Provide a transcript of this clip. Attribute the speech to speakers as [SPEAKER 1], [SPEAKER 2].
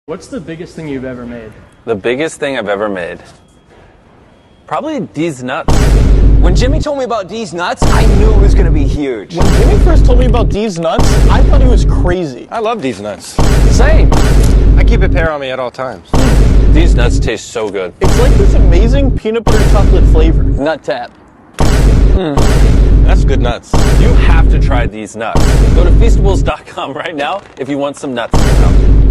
[SPEAKER 1] What's the biggest thing you've ever made?
[SPEAKER 2] The biggest thing I've ever made? Probably Deez nuts.
[SPEAKER 3] When Jimmy told me about Deez nuts, I knew it was going to be huge.
[SPEAKER 4] When Jimmy first told me about Deez nuts, I thought he was crazy.
[SPEAKER 5] I love Deez nuts.
[SPEAKER 2] Same.
[SPEAKER 5] I keep a pair on me at all times.
[SPEAKER 2] Deez nuts taste so good.
[SPEAKER 4] It's like this amazing peanut butter chocolate flavor.
[SPEAKER 3] Nut tap.
[SPEAKER 5] That's good nuts.
[SPEAKER 2] You have to try Deez nuts. Go to Feastables.com right now if you want some nuts in your mouth.